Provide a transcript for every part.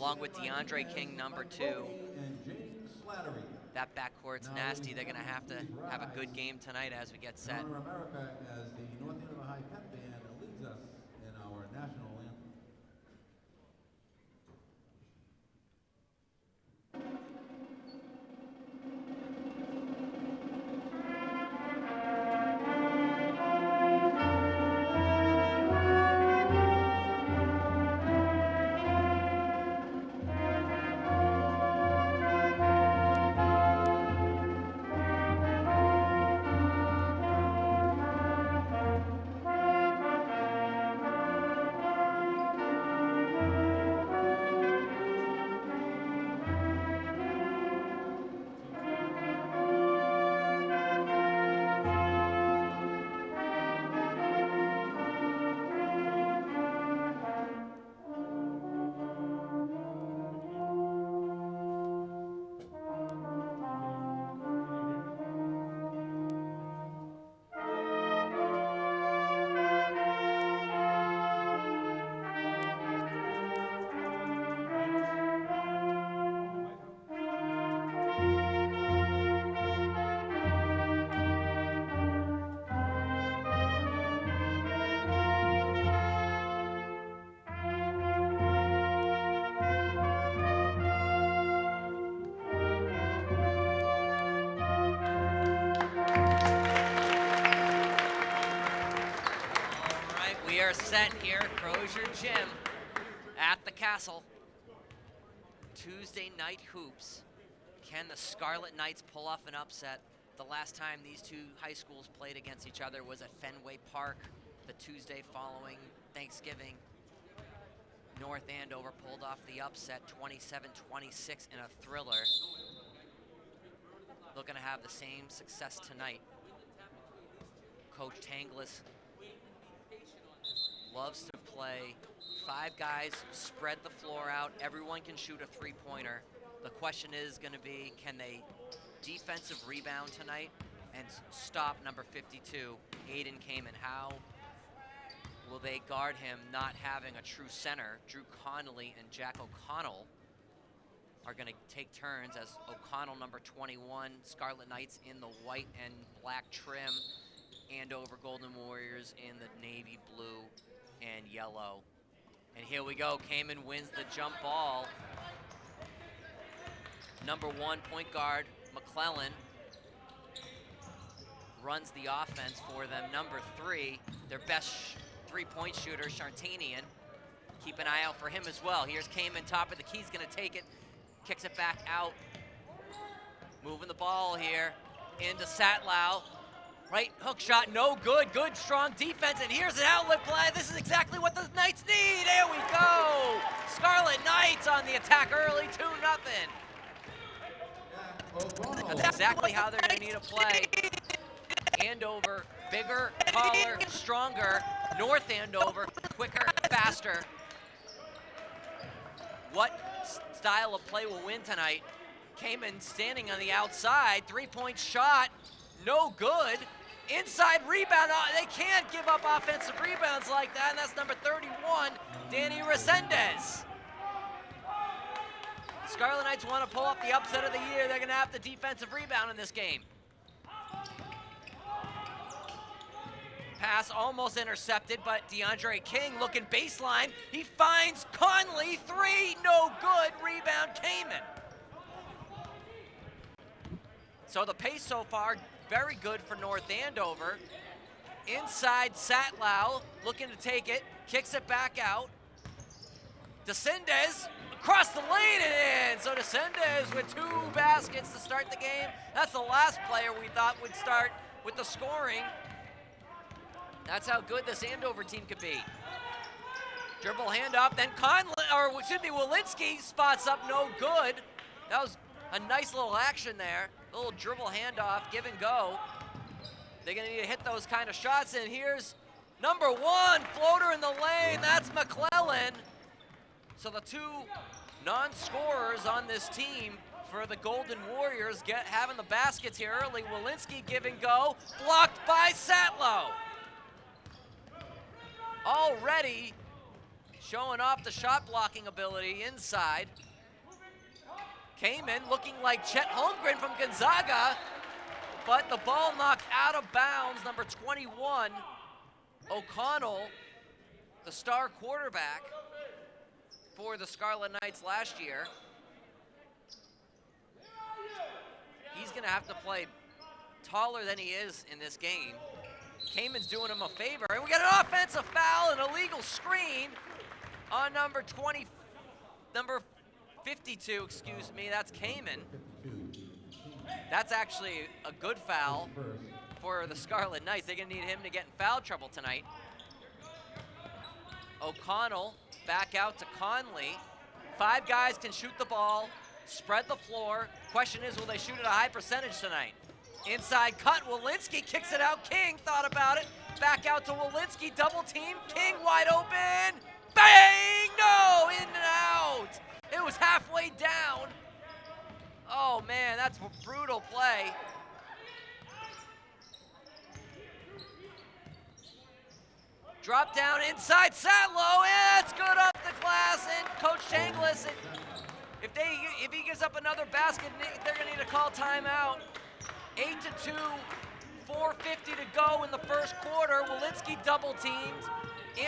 along with DeAndre King, number 2. That backcourt's nasty. They're going to have a good game tonight as we get set. Honor America as the North Andover High Pep Band leads us in our national anthem. Set here at Crozier Gym at the Castle. Tuesday night hoops. Can the Scarlet Knights pull off an upset? The last time these two high schools played against each other was at Fenway Park the Tuesday following Thanksgiving. North Andover pulled off the upset 27-26 in a thriller. Looking to have the same success tonight. Coach Tanglis loves to play 5 guys, spread the floor out. Everyone can shoot a three-pointer. The question is going to be, can they defensive rebound tonight and stop number 52, Aiden Kamen? How will they guard him not having a true center? Drew Connolly and Jack O'Connell are going to take turns as O'Connell, number 21, Scarlet Knights in the white and black trim, Andover Golden Warriors in the navy blue and yellow. And here we go, Kamen wins the jump ball. Number 1 point guard, McClellan, runs the offense for them. Number 3, their best three-point shooter, Shartanian. Keep an eye out for him as well. Here's Kamen, top of the key, he's gonna take it, kicks it back out. Moving the ball here into Satlow. Right hook shot, no good. Good, strong defense, and here's an outlet play. This is exactly what the Knights need. There we go. Scarlet Knights on the attack early, 2-0. That's exactly how they're going to need to play. Andover, bigger, taller, stronger. North Andover, quicker, faster. What style of play will win tonight? Kamen standing on the outside, three-point shot, no good. Inside rebound, they can't give up offensive rebounds like that, and that's number 31, Danny Resendez. The Scarlet Knights want to pull up the upset of the year. They're gonna have the defensive rebound in this game. Pass almost intercepted, but DeAndre King looking baseline. He finds Conley, 3, no good, rebound Kamen. So the pace so far, very good for North Andover. Inside Satlow, looking to take it, kicks it back out. Descendez across the lane and in. So Descendez with 2 baskets to start the game. That's the last player we thought would start with the scoring. That's how good this Andover team could be. Dribble handoff, then Walensky spots up, no good. That was a nice little action there. A little dribble handoff, give and go. They're gonna need to hit those kind of shots, and here's number 1, floater in the lane, that's McClellan. So the 2 non-scorers on this team for the Golden Warriors having the baskets here early. Walensky give and go, blocked by Satlow. Already showing off the shot blocking ability inside. Kamen looking like Chet Holmgren from Gonzaga, but the ball knocked out of bounds. Number 21, O'Connell, the star quarterback for the Scarlet Knights last year. He's gonna have to play taller than he is in this game. Kamen's doing him a favor, and we got an offensive foul, an illegal screen on number 52, excuse me, that's Kamen. That's actually a good foul for the Scarlet Knights. They're gonna need him to get in foul trouble tonight. O'Connell back out to Conley. 5 guys can shoot the ball, spread the floor. Question is, will they shoot at a high percentage tonight? Inside cut, Walensky kicks it out. King thought about it. Back out to Walensky, double team. King wide open. Bang! No, in and out. It was halfway down. Oh man, that's a brutal play. Drop down inside Satlow, and it's good off the glass, and Coach Changlis, if he gives up another basket, they're gonna need to call timeout. 8-2, 4:50 to go in the first quarter. Walensky double teamed.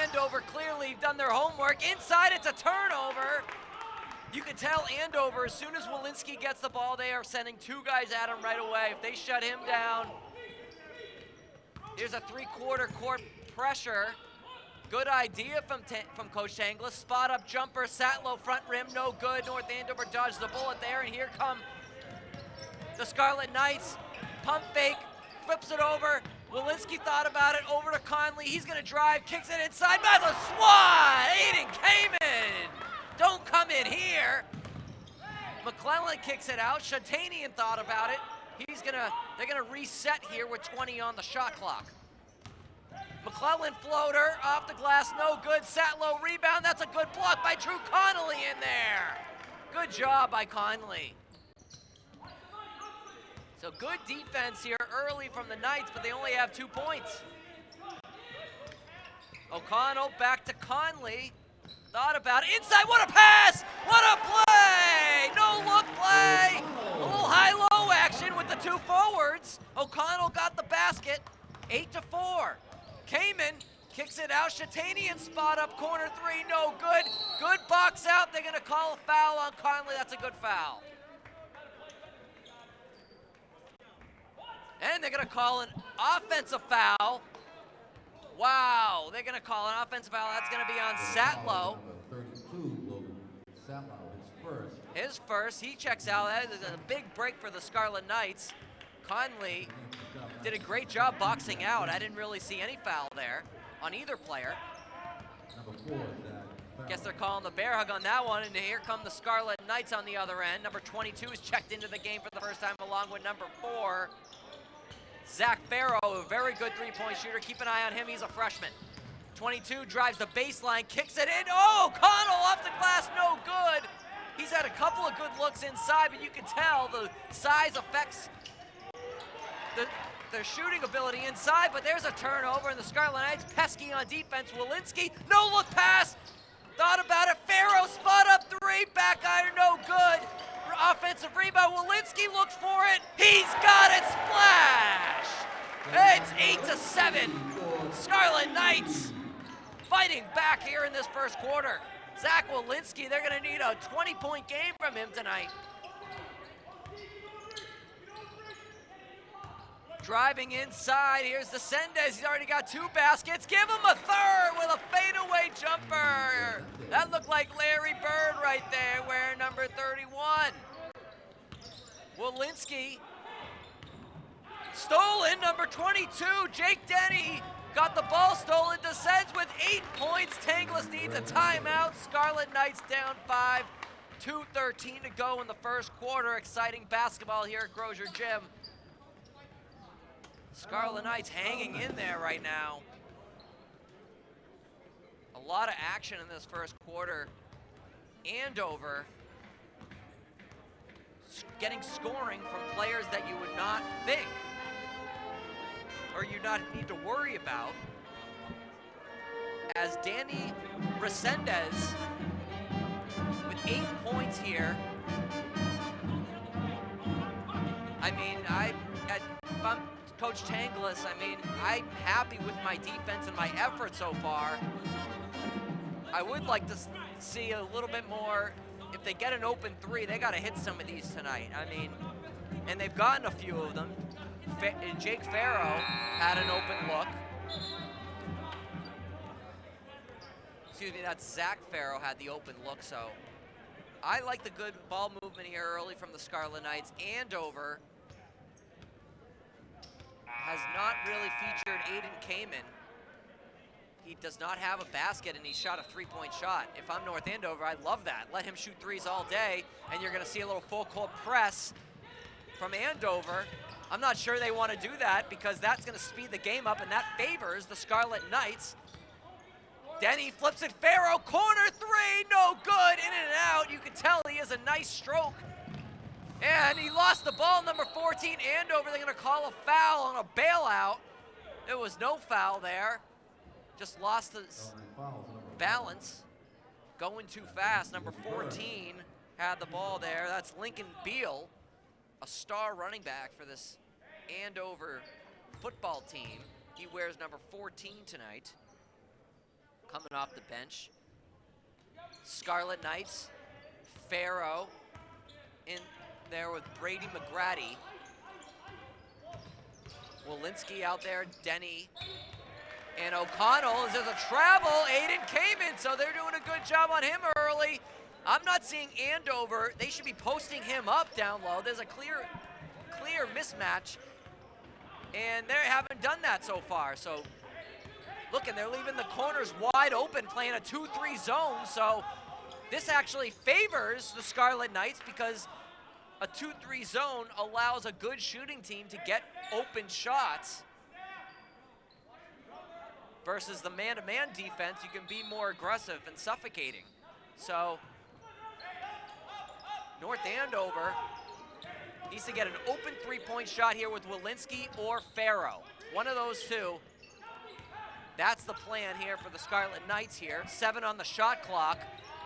Andover clearly done their homework. Inside, it's a turnover. You can tell Andover, as soon as Walensky gets the ball, they are sending 2 guys at him right away. If they shut him down, here's a 3-quarter court pressure. Good idea from Coach Changlis. Spot up jumper, Satlow front rim, no good. North Andover dodges the bullet there, and here come the Scarlet Knights. Pump fake, flips it over. Walensky thought about it, over to Conley. He's gonna drive, kicks it inside. That's a swat! Aiden Kamen! Don't come in here. McClellan kicks it out. Shatanian thought about it. They're gonna reset here with 20 on the shot clock. McClellan floater off the glass, no good. Satlow rebound, that's a good block by Drew Connolly in there. Good job by Conley. So good defense here early from the Knights, but they only have 2 points. O'Connell back to Conley. Thought about it. Inside, what a pass! What a play! No look play! A little high-low action with the 2 forwards. O'Connell got the basket. 8-4. Kamen kicks it out. Shatanian spot up corner 3, no good. Good box out. They're gonna call a foul on Conley. That's a good foul. And they're gonna call an offensive foul. Wow, they're gonna call an offensive foul. That's gonna be on Satlow. 32, Satlow, His first, he checks out. That is a big break for the Scarlet Knights. Conley did a great job boxing out. I didn't really see any foul there on either player. Number 4, Guess they're calling the bear hug on that one, and here come the Scarlet Knights on the other end. Number 22 is checked into the game for the first time, along with number 4. Zach Farrow, a very good 3-point shooter. Keep an eye on him, he's a freshman. 22 drives the baseline, kicks it in. Oh, Connell off the glass, no good. He's had a couple of good looks inside, but you can tell the size affects their shooting ability inside, but there's a turnover, and the Scarlet Knights pesky on defense. Walensky, no look pass. Thought about it, Farrow spot up 3, back iron, no good. Offensive rebound, Walensky looks for it. He's got it, splash! It's 8-7. Scarlet Knights fighting back here in this first quarter. Zach Walensky, they're gonna need a 20-point game from him tonight. Driving inside, here's the Sendez. He's already got 2 baskets. Give him a third with a fadeaway jumper. That looked like Larry Bird right there, wearing number 31. Walensky, stolen, number 22. Jake Denny got the ball stolen, descends with 8 points. Tanglis needs a timeout. Scarlet Knights down 5, 2:13 to go in the first quarter. Exciting basketball here at Crozier Gym. Scarlet Knights hanging in there right now. A lot of action in this first quarter. Andover getting scoring from players that you would not think or you not need to worry about. as Danny Resendez with 8 points here. I mean, if I'm Coach Tanglis, I mean, I'm happy with my defense and my effort so far. I would like to see a little bit more. If they get an open three, they got to hit some of these tonight. I mean, and they've gotten a few of them. Jake Farrow had an open look. Excuse me, that's Zach Farrow had the open look, so I like the good ball movement here early from the Scarlet Knights. Andover has not really featured Aiden Kamen. He does not have a basket, and he shot a three-point shot. If I'm North Andover, I love that. Let him shoot threes all day, and you're gonna see a little full-court press from Andover. I'm not sure they want to do that because that's gonna speed the game up, and that favors the Scarlet Knights. Denny flips it, Farrow, corner three, no good, in and out. You can tell he has a nice stroke. And he lost the ball, number 14, Andover. They're gonna call a foul on a bailout. There was no foul there. Just lost the balance, going too fast. Number 14 had the ball there. That's Lincoln Beal, a star running back for this Andover football team. He wears number 14 tonight, coming off the bench. Scarlet Knights, Farrow in there with Brady McGrady. Walensky out there, Denny. And O'Connell, there's a travel, Aiden Kamen, so they're doing a good job on him early. I'm not seeing Andover, they should be posting him up down low. There's a clear mismatch, and they haven't done that so far. So, look, and they're leaving the corners wide open, playing a 2-3 zone, so this actually favors the Scarlet Knights because a 2-3 zone allows a good shooting team to get open shots. Versus the man-to-man defense, you can be more aggressive and suffocating. So, North Andover needs to get an open three-point shot here with Walensky or Farrow. One of those two. That's the plan here for the Scarlet Knights here. 7 on the shot clock.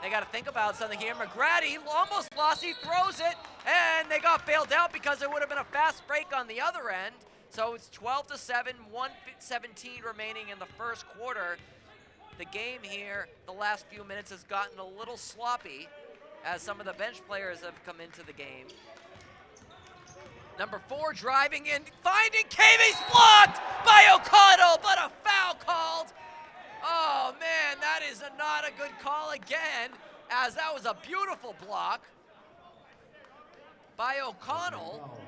They got to think about something here. McGrady almost lost, he throws it, and they got bailed out because there would have been a fast break on the other end. So it's 12-7, 1:17 remaining in the first quarter. The game here, the last few minutes, has gotten a little sloppy as some of the bench players have come into the game. Number 4 driving in, finding Cavey's blocked by O'Connell, but a foul called. Oh man, that is not a good call again, as that was a beautiful block by O'Connell.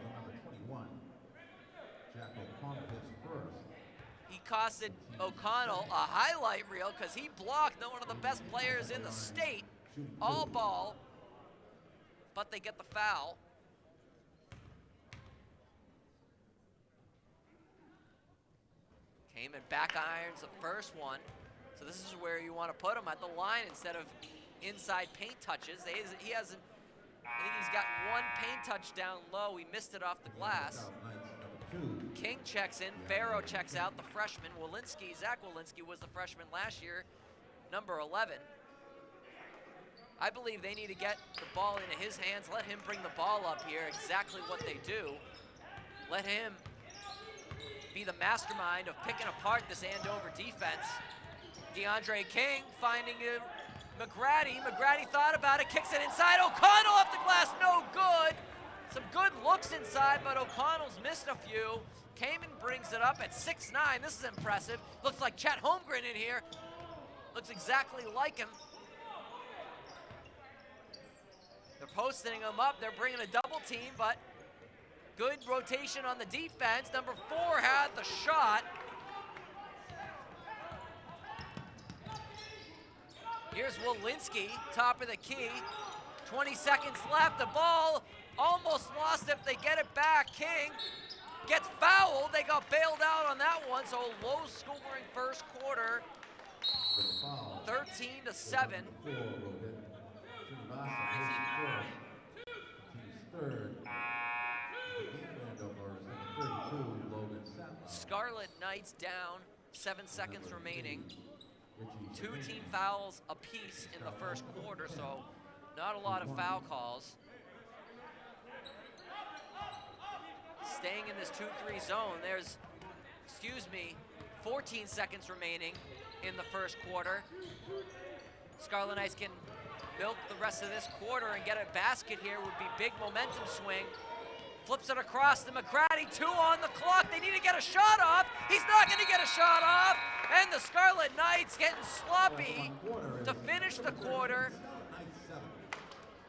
He costed O'Connell a highlight reel because he blocked one of the best players in the state, all ball, but they get the foul. Kamen back irons the first one. So this is where you want to put him, at the line instead of inside paint touches. He hasn't, I think he's got one paint touch down low. He missed it off the glass. King checks in, Farrow checks out, the freshman. Zach Walensky was the freshman last year, number 11. I believe they need to get the ball into his hands, let him bring the ball up here, exactly what they do. Let him be the mastermind of picking apart this Andover defense. DeAndre King finding McGrady. McGrady thought about it, kicks it inside. O'Connell off the glass, no good. Some good looks inside, but O'Connell's missed a few. Kamen brings it up at 6'9". This is impressive. Looks like Chet Holmgren in here. Looks exactly like him. They're posting him up. They're bringing a double team, but good rotation on the defense. Number 4 had the shot. Here's Walensky, top of the key. 20 seconds left. The ball almost lost if they get it back. King gets fouled. They got bailed out on that one, so low scoring first quarter. 13-7. Scarlet Knights down, 7 seconds remaining. 2 team fouls apiece in the first quarter, so not a lot of foul calls. Staying in this 2-3 zone, there's, 14 seconds remaining in the first quarter. Scarlet Knights can milk the rest of this quarter and get a basket here would be big momentum swing. Flips it across to McCratty, 2 on the clock. They need to get a shot off. He's not gonna get a shot off. And the Scarlet Knights getting sloppy to finish the quarter.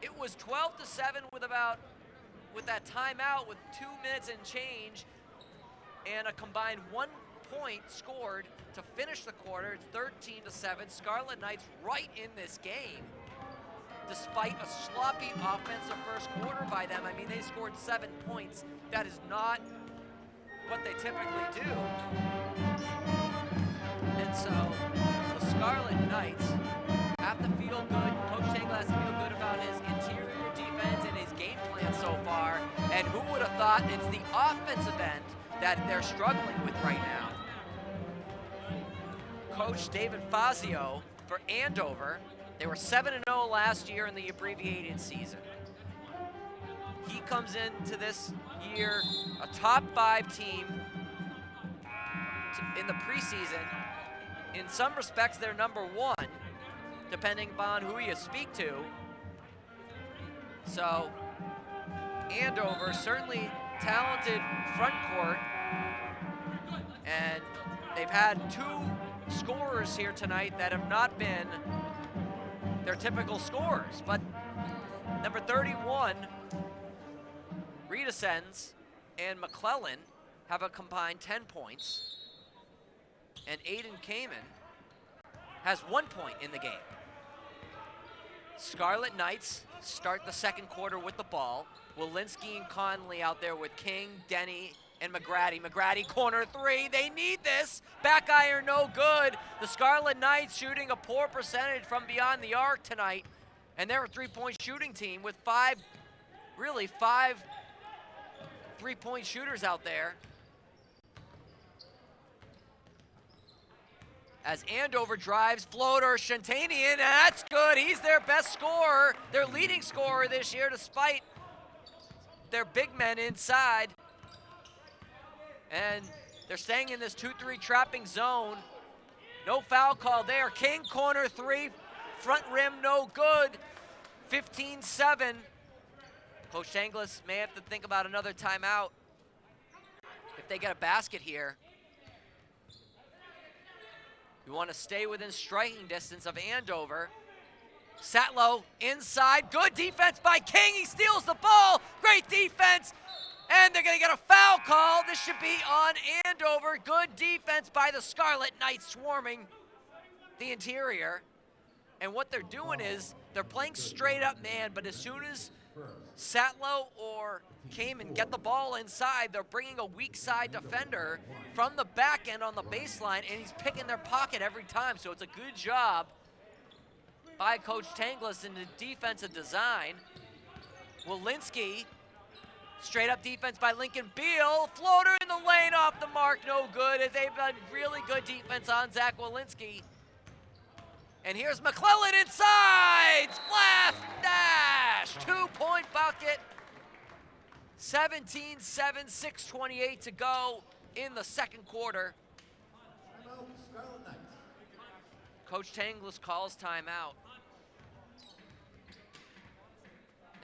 It was 12-7 with that timeout with 2 minutes and change and a combined 1 point scored to finish the quarter. It's 13-7. Scarlet Knights right in this game, despite a sloppy offensive first quarter by them. I mean, they scored 7 points. That is not what they typically do. And so the Scarlet Knights have to feel good. Coach Tangle has to feel good about his interior defense and his game plan so far. And who would have thought it's the offensive end that they're struggling with right now. Coach David Fazio for Andover. They were 7-0 last year in the abbreviated season. He comes into this year a top 5 team in the preseason. In some respects, they're number 1, depending upon who you speak to. So Andover, certainly talented front court, and they've had 2 scorers here tonight that have not been their typical scorers, but number 31, Redescends, and McClellan have a combined 10 points, and Aiden Kamen has 1 point in the game. Scarlet Knights start the second quarter with the ball. Walensky and Conley out there with King, Denny, and McGratty. McGratty, corner 3, they need this. Back iron, no good. The Scarlet Knights shooting a poor percentage from beyond the arc tonight. And they're a 3-point shooting team with 5 3-point shooters out there. As Andover drives, floater, Shantanian, and that's good. He's their best scorer, their leading scorer this year, despite their big men inside. And they're staying in this 2-3 trapping zone. No foul call there. King, corner 3, front rim, no good. 15-7. Coach Anglis may have to think about another timeout if they get a basket here. You want to stay within striking distance of Andover. Satlow inside, good defense by King. He steals the ball, great defense. And they're gonna get a foul call. This should be on Andover. Good defense by the Scarlet Knights swarming the interior. And what they're doing is they're playing straight up man, but as soon as Satlow or Kamen get the ball inside, they're bringing a weak side defender from the back end on the baseline, and he's picking their pocket every time. So it's a good job by Coach Tanglis in the defensive design. Walensky, straight up defense by Lincoln Beal. Floater in the lane off the mark, no good. As they've done really good defense on Zach Walensky. And here's McClellan inside, splash dash, 2-point bucket. 17-7, 6:28 to go in the second quarter. Timeout, Scarlet Knights. Coach Tanglis calls timeout.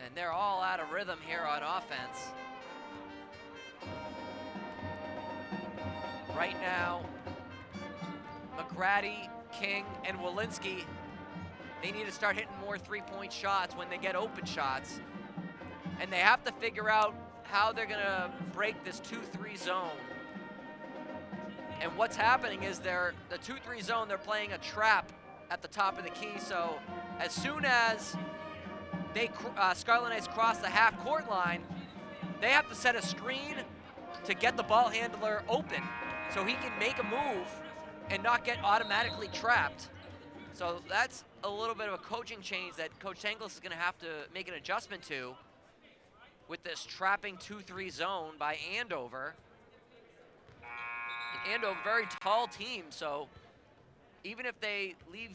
And they're all out of rhythm here on offense. Right now, McGratty, King, and Walensky, they need to start hitting more 3-point shots when they get open shots. And they have to figure out how they're gonna break this 2-3 zone. And what's happening is the 2-3 zone, they're playing a trap at the top of the key. So as soon as Scarlet Knights cross the half-court line, they have to set a screen to get the ball handler open so he can make a move and not get automatically trapped. So that's a little bit of a coaching change that Coach Tanglis is gonna have to make an adjustment to with this trapping 2-3 zone by Andover. And Andover, very tall team, so even if they leave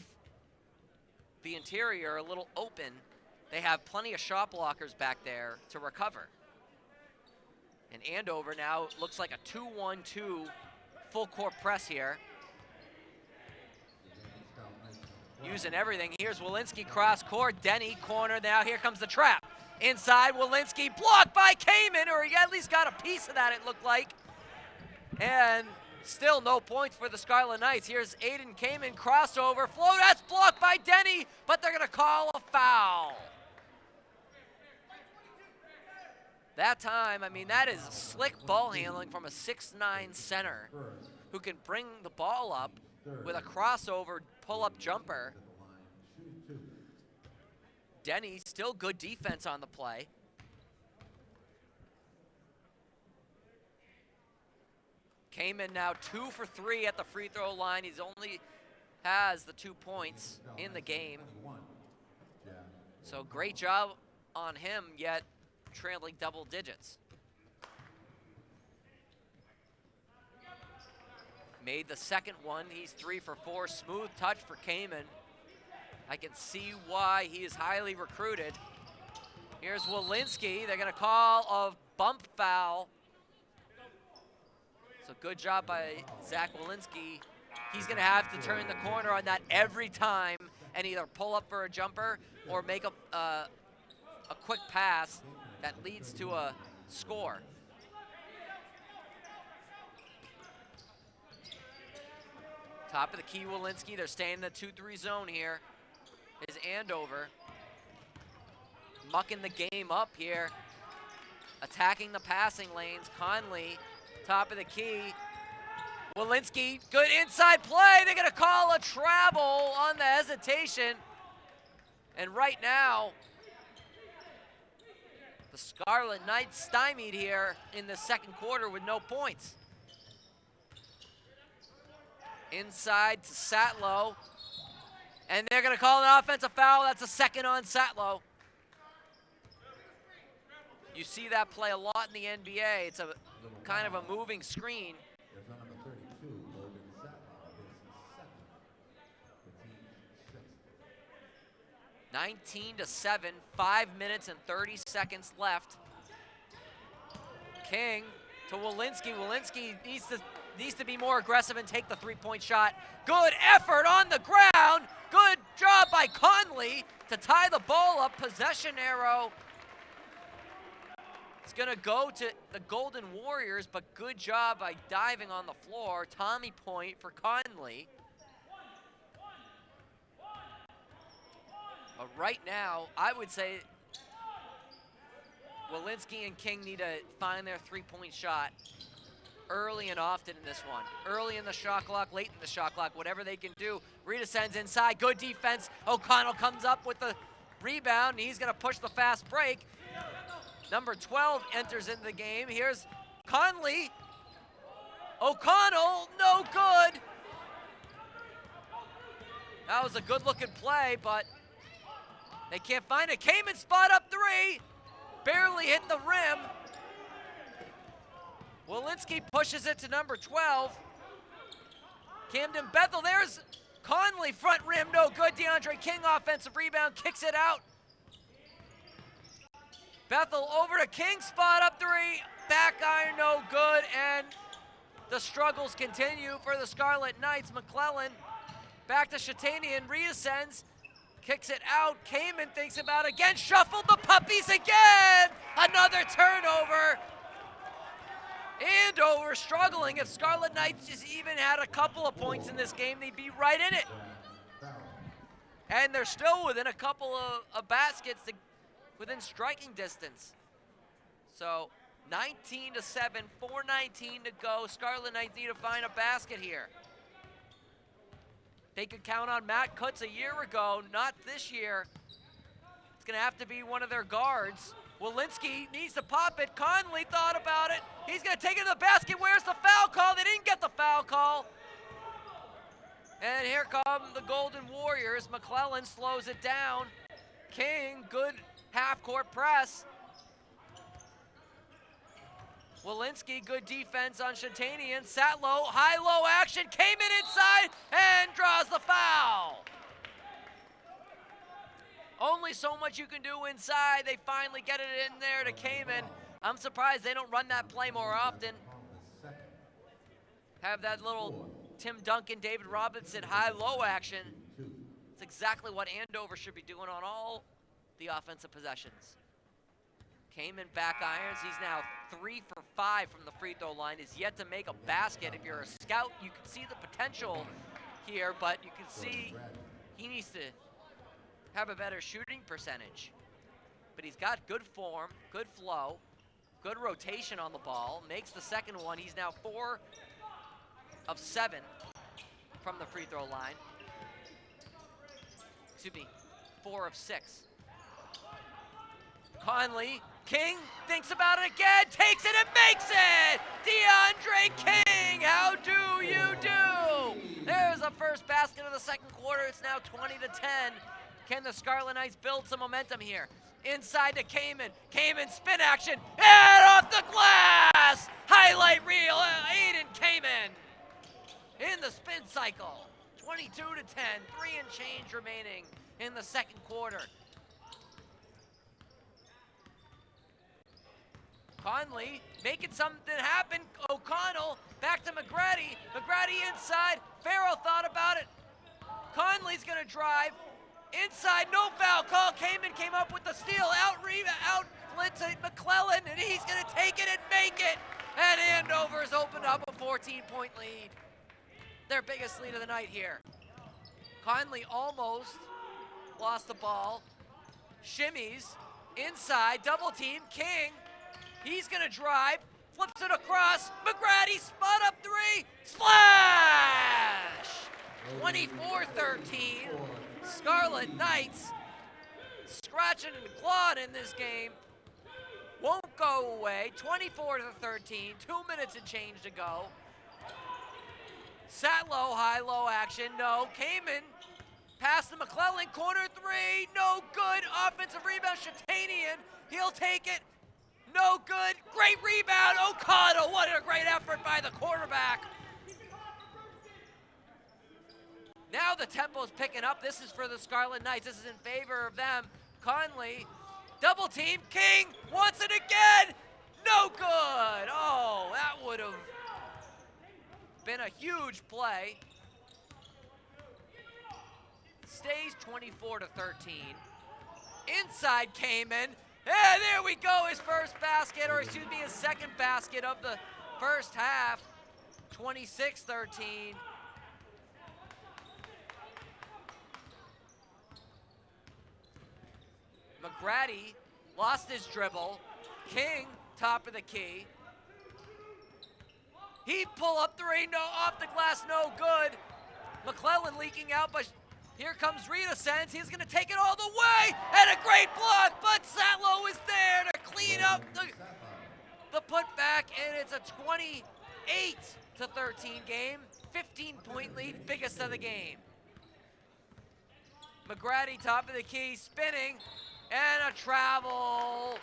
the interior a little open, they have plenty of shot blockers back there to recover. And Andover now looks like a 2-1-2 full court press here. Using everything. Here's Walensky cross court. Denny corner. Now here comes the trap. Inside, Walensky blocked by Kamen, or he at least got a piece of that, it looked like. And still no points for the Scarlet Knights. Here's Aiden Kamen, crossover, float, that's blocked by Denny, but they're gonna call a foul. That time, I mean, that is slick ball handling from a 6'9" center who can bring the ball up with a crossover pull-up jumper. Denny, still good defense on the play. Kamen now 2 for 3 at the free throw line. He's only has the 2 points in the game. So great job on him, yet trailing double digits. Made the second one. He's 3 for 4. Smooth touch for Kamen. I can see why he is highly recruited. Here's Walensky. They're going to call a bump foul. So good job by Zach Walensky. He's going to have to turn the corner on that every time and either pull up for a jumper or make a quick pass that leads to a score. Top of the key, Walensky. They're staying in the 2-3 zone here. Is Andover mucking the game up here, attacking the passing lanes. Conley, top of the key. Walensky, good inside play. They're gonna call a travel on the hesitation. And right now, the Scarlet Knights stymied here in the second quarter with no points. Inside to Satlow. And they're going to call an offensive foul. That's a second on Satlow. You see that play a lot in the NBA. It's a kind of a moving screen. 19-7, 5 minutes and 30 seconds left. King to Walensky. Walensky needs to be more aggressive and take the three-point shot. Good effort on the ground. Good job by Conley to tie the ball up. Possession arrow. It's gonna go to the Golden Warriors, but good job by diving on the floor. Tommy point for Conley. But right now, I would say Walensky and King need to find their three-point shot early and often in this one. Early in the shot clock, late in the shot clock, whatever they can do. Rita sends inside, good defense. O'Connell comes up with the rebound, and he's gonna push the fast break. Number 12 enters into the game. Here's Conley. O'Connell, no good. That was a good-looking play, but they can't find it. Kamen spot up three. Barely hit the rim. Walensky pushes it to number 12. Camden Bethel, there's Conley, front rim, no good. DeAndre King, offensive rebound, kicks it out. Bethel over to King, spot up three. Back iron, no good. And the struggles continue for the Scarlet Knights. McClellan back to Shatanian, reascends, kicks it out. Kamen thinks about it again, shuffled the puppies again. Another turnover. Andover struggling. If Scarlet Knights just even had a couple of points in this game, they'd be right in it. And they're still within a couple of baskets within striking distance. So 19-7, 4:19 to go. Scarlet Knights need to find a basket here. They could count on Matt Kutz a year ago, not this year. It's gonna have to be one of their guards. Walensky needs to pop it. Conley thought about it. He's gonna take it to the basket. Where's the foul call? They didn't get the foul call. And here come the Golden Warriors. McClellan slows it down. King, good half-court press. Walensky, good defense on Shatanian. Sat low, high-low action, came in inside and draws the foul. Only so much you can do inside. They finally get it in there to Kamen. I'm surprised they don't run that play more often. Have that little Tim Duncan, David Robinson high-low action. It's exactly what Andover should be doing on all the offensive possessions. Kamen back irons. He's now 3 for 5 from the free throw line. Is yet to make a basket. If you're a scout, you can see the potential here, but you can see he needs to have a better shooting percentage. But he's got good form, good flow, good rotation on the ball. Makes the second one. He's now 4 of 7 from the free throw line. Excuse me, 4 of 6. Conley, King thinks about it again, takes it and makes it! DeAndre King, how do you do? There's the first basket of the second quarter. It's now 20-10. Can the Scarlet Knights build some momentum here? Inside to Kamen. Kamen spin action and off the glass! Highlight reel, Aiden Kamen in the spin cycle. 22-10, 3 and change remaining in the second quarter. Conley making something happen. O'Connell back to McGrady. McGrady inside. Farrell thought about it. Conley's gonna drive. Inside, no foul call. Kamen came up with the steal. Outlet to McClellan, and he's gonna take it and make it. And Andover's opened up a 14-point lead. Their biggest lead of the night here. Conley almost lost the ball. Shimmies inside, double team. King. He's gonna drive, flips it across. McGrady, spot up 3, splash! 24-13. Scarlet Knights scratching and clawing in this game. Won't go away. 24-13. 2 minutes and change to go. Sat low, high-low action. No. Kamen pass to McClellan. Corner 3. No good. Offensive rebound. Shatanian. He'll take it. No good. Great rebound. O'Connell. What a great effort by the quarterback. Now the tempo's picking up. This is for the Scarlet Knights. This is in favor of them. Conley, double team. King wants it again. No good. Oh, that would have been a huge play. Stays 24-13. Inside Kamen. And there we go, his first basket, or excuse me, his second basket of the first half. 26-13. McGrady lost his dribble. King, top of the key. He pull up 3, no, off the glass, no good. McClellan leaking out, but here comes Rita Sens. He's gonna take it all the way, and a great block, but Satlow is there to clean up the putback, and it's a 28-13 game. 15-point lead, biggest of the game. McGrady, top of the key, spinning, and a travel.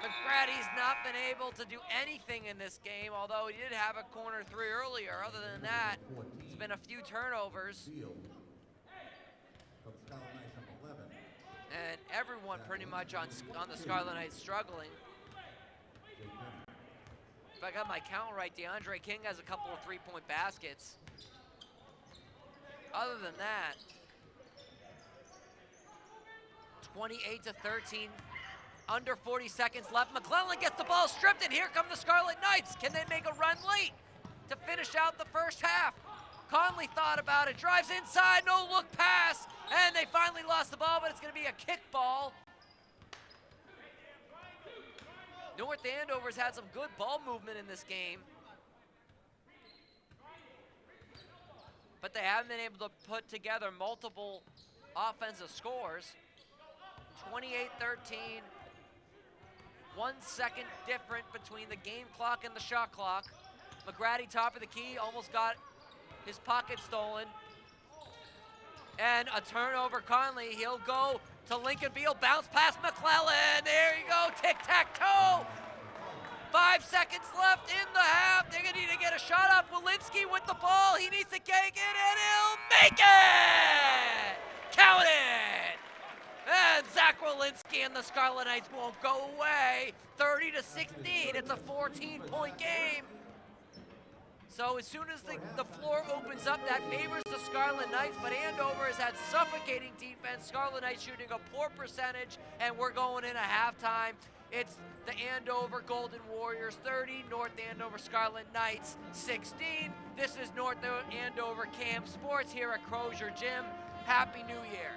McGrady's not been able to do anything in this game, although he did have a corner 3 earlier. Other than that, it's been a few turnovers. And everyone pretty much on the Scarlet Knights struggling. If I got my count right, DeAndre King has a couple of 3-point baskets. Other than that, 28-13, under 40 seconds left. McClellan gets the ball stripped, and here come the Scarlet Knights. Can they make a run late to finish out the first half? Conley thought about it, drives inside, no look pass, and they finally lost the ball, but it's gonna be a kick ball. North Andover's had some good ball movement in this game, but they haven't been able to put together multiple offensive scores. 28-13, 1 second different between the game clock and the shot clock. McGrady, top of the key, almost got his pocket stolen. And a turnover, Conley, he'll go to Lincoln Beal, bounce past McClellan, there you go, tic-tac-toe. 5 seconds left in the half. They're going to need to get a shot off. Walensky with the ball. He needs to kick it, and he'll make it! Count it! And Zach Walensky and the Scarlet Knights won't go away. 30-16. It's a 14-point game. So as soon as the floor opens up, that favors the Scarlet Knights, but Andover has had suffocating defense. Scarlet Knights shooting a poor percentage, and we're going in a halftime. It's the Andover Golden Warriors 30, North Andover Scarlet Knights 16. This is North Andover Cam Sports here at Crozier Gym. Happy New Year.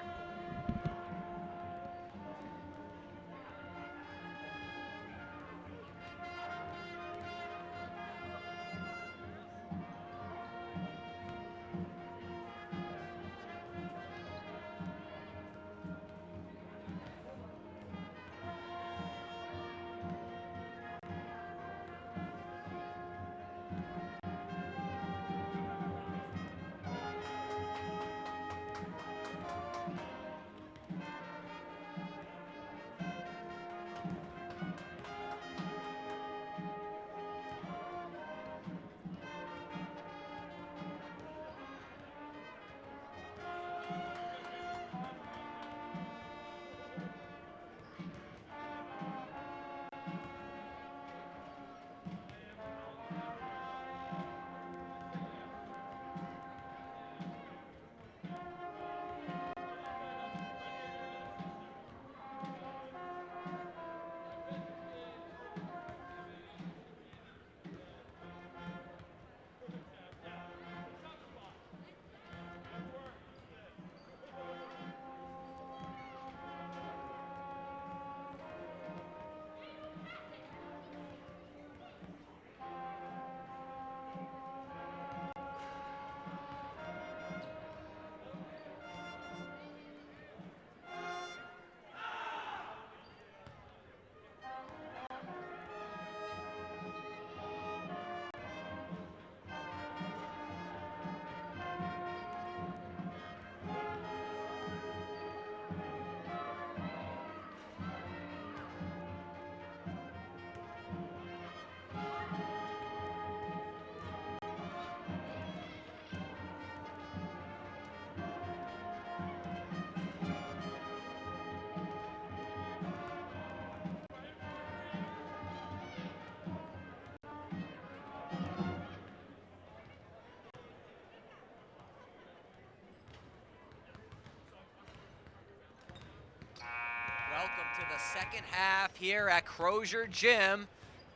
Welcome to the second half here at Crozier Gym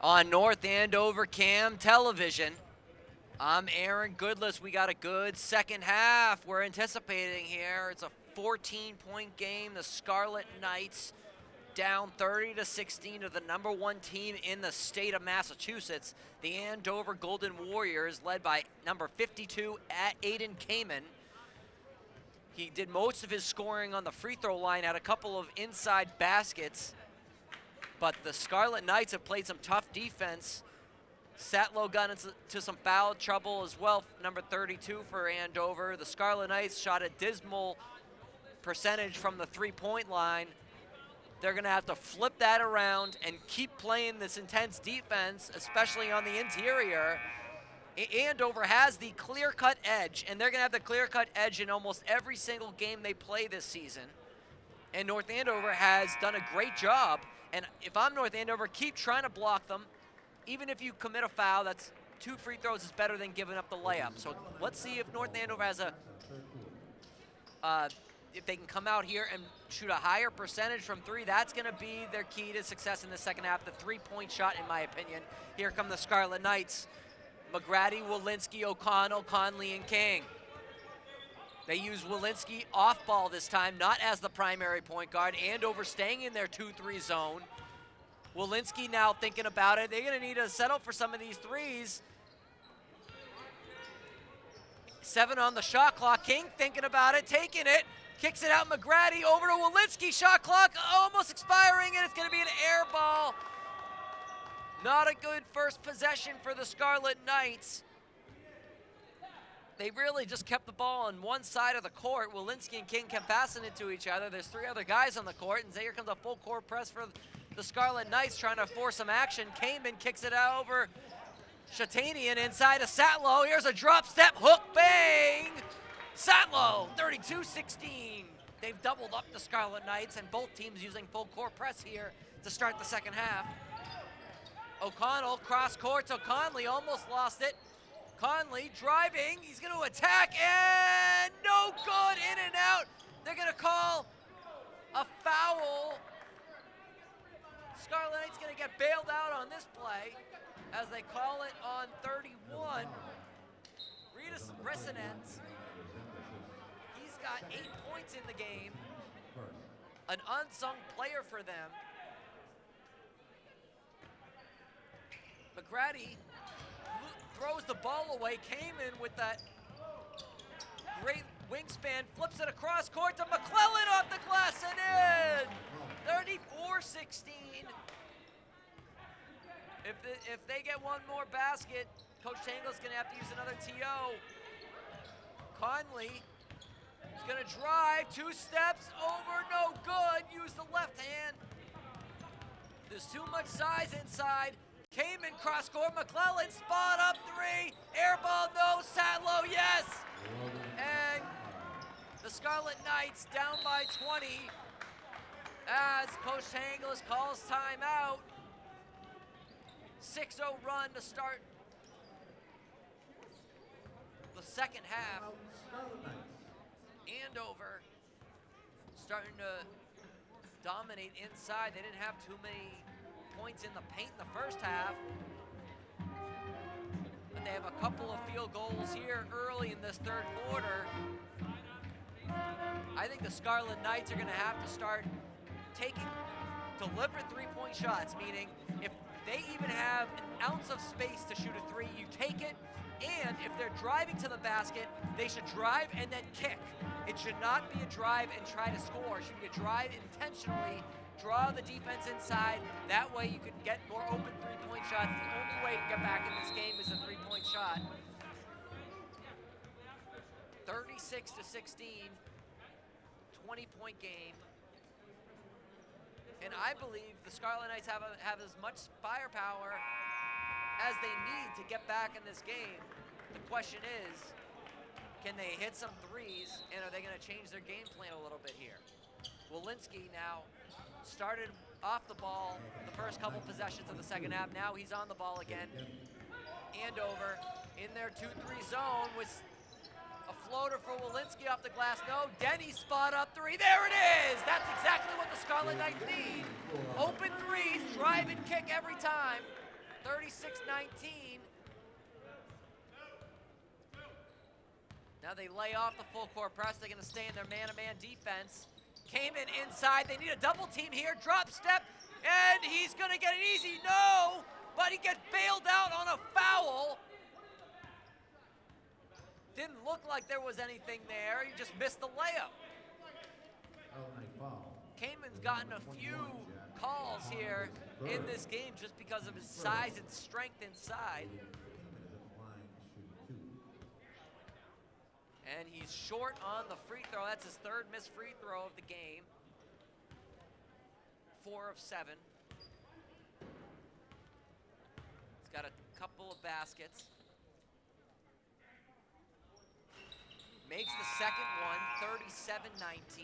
on North Andover Cam Television. I'm Aaron Goodless. We got a good second half we're anticipating here. It's a 14-point game. The Scarlet Knights down 30-16 to the #1 team in the state of Massachusetts. The Andover Golden Warriors led by number 52, Aiden Kamen. He did most of his scoring on the free throw line, had a couple of inside baskets, but the Scarlet Knights have played some tough defense. Satlow got into some foul trouble as well, number 32 for Andover. The Scarlet Knights shot a dismal percentage from the three-point line. They're gonna have to flip that around and keep playing this intense defense, especially on the interior. Andover has the clear-cut edge, and they're going to have the clear-cut edge in almost every single game they play this season. And North Andover has done a great job. And if I'm North Andover, keep trying to block them. Even if you commit a foul, that's 2 free throws is better than giving up the layup. So let's see if North Andover has if they can come out here and shoot a higher percentage from 3. That's going to be their key to success in the second half, the 3-point shot, in my opinion. Here come the Scarlet Knights. McGrady, Walensky, O'Connell, Conley, and King. They use Walensky off ball this time, not as the primary point guard. Andover staying in their 2-3 zone. Walensky now thinking about it. They're going to need to settle for some of these threes. 7 on the shot clock. King thinking about it, taking it. Kicks it out, McGrady over to Walensky. Shot clock almost expiring, and it's going to be an air ball. Not a good first possession for the Scarlet Knights. They really just kept the ball on one side of the court. Walensky and King kept passing it to each other. There's 3 other guys on the court, and here comes a full court press for the Scarlet Knights trying to force some action. Kamen kicks it out over Shatanian inside of Satlow. Here's a drop step, hook, bang! Satlow, 32-16. They've doubled up the Scarlet Knights, and both teams using full court press here to start the second half. O'Connell cross court to Conley, almost lost it. Conley driving, he's gonna attack, and no good, in and out. They're gonna call a foul. Scarlet Knights gonna get bailed out on this play as they call it on 31. Residence. He's got 8 points in the game. An unsung player for them. McGrady throws the ball away. Kamen with that great wingspan, flips it across court to McClellan off the glass and in! 34-16. If they get one more basket, Coach Tangle's gonna have to use another TO. Conley is gonna drive, 2 steps over, no good. Use the left hand. There's too much size inside. Kamen cross court, McClellan spot up 3, air ball, no, Satlow, yes! And the Scarlet Knights down by 20 as Coach Tangles calls timeout. 6-0 run to start the second half. Andover starting to dominate inside. They didn't have too many points in the paint in the first half, but they have a couple of field goals here early in this third quarter. I think the Scarlet Knights are going to have to start taking deliberate three-point shots, meaning if they even have an ounce of space to shoot a 3, you take it, and if they're driving to the basket, they should drive and then kick. It should not be a drive and try to score. It should be a drive intentionally, draw the defense inside. That way you can get more open three-point shots. The only way to get back in this game is a three-point shot. 36-16, 20-point game. And I believe the Scarlet Knights have as much firepower as they need to get back in this game. The question is, can they hit some threes, and are they going to change their game plan a little bit here? Walensky now started off the ball the first couple possessions of the second half. Now he's on the ball again. Andover in their 2-3 zone with a floater for Walensky off the glass. No, Denny spot up 3. There it is! That's exactly what the Scarlet Knights need. Open threes, drive and kick every time. 36-19. Now they lay off the full court press. They're going to stay in their man-to-man defense. Kamen inside. They need a double team here. Drop step, and he's going to get an easy no, but he gets bailed out on a foul. Didn't look like there was anything there. He just missed the layup. Kamen's gotten a few calls here in this game just because of his size and strength inside. And he's short on the free throw. That's his third missed free throw of the game. 4 of 7. He's got a couple of baskets. Makes the second one, 37-19.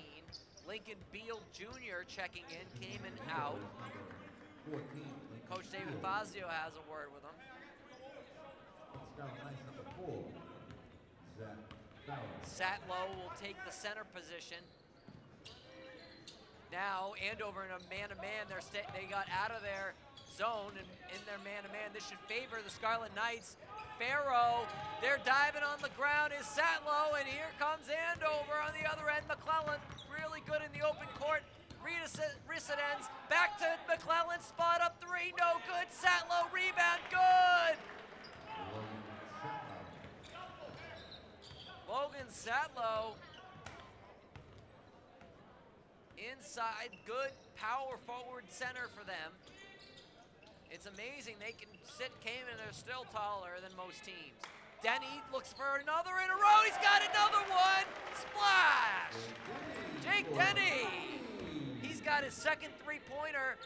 Lincoln Beal Jr. checking in, came in out. Coach David Fazio has a word with him. Satlow will take the center position. Now Andover in a man-to-man, they got out of their zone and in their man-to-man. This should favor the Scarlet Knights. Farrow, they're diving on the ground is Satlow, and here comes Andover on the other end. McClellan really good in the open court. Residence back to McClellan, spot up 3, no good. Satlow rebound, good. Logan Satlow inside, good power forward center for them. It's amazing they can sit Kamen and they're still taller than most teams. Denny looks for another in a row. He's got another one. Splash! Jake Denny. He's got his second three-pointer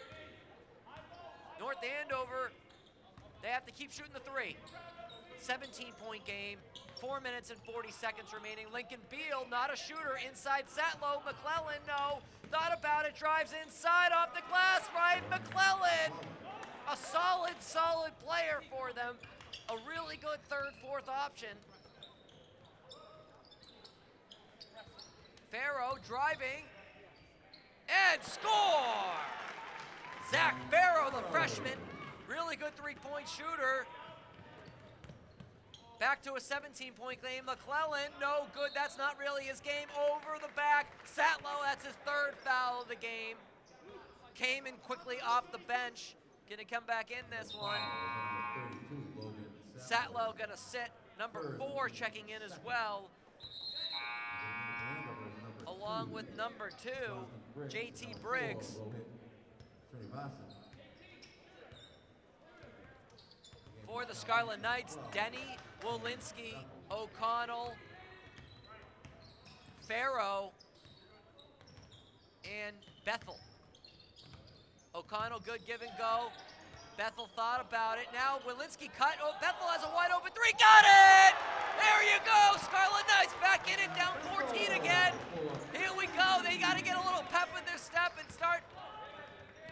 North Andover, they have to keep shooting the three. 17-point game, 4 minutes and 40 seconds remaining. Lincoln Beal, not a shooter, inside Satlow. McClellan, no, thought about it, drives inside off the glass, right? McClellan, a solid player for them. A really good third, fourth option. Farrow driving, and score! Zach Farrow, the freshman, really good three-point shooter. Back to a 17-point game. McClellan, no good. That's not really his game. Over the back. Satlow, that's his third foul of the game. Came in quickly off the bench. Gonna come back in this one. Satlow gonna sit. Number 4 checking in as well. Along with number 2, JT Briggs. For the Scarlet Knights, Denny, Wolinski, O'Connell, Farrow, and Bethel. O'Connell, good give and go. Bethel thought about it. Now Wolinski cut. Oh, Bethel has a wide open three. Got it! There you go. Scarlet Knights back in it, down 14 again. Here we go. They got to get a little pep in their step and start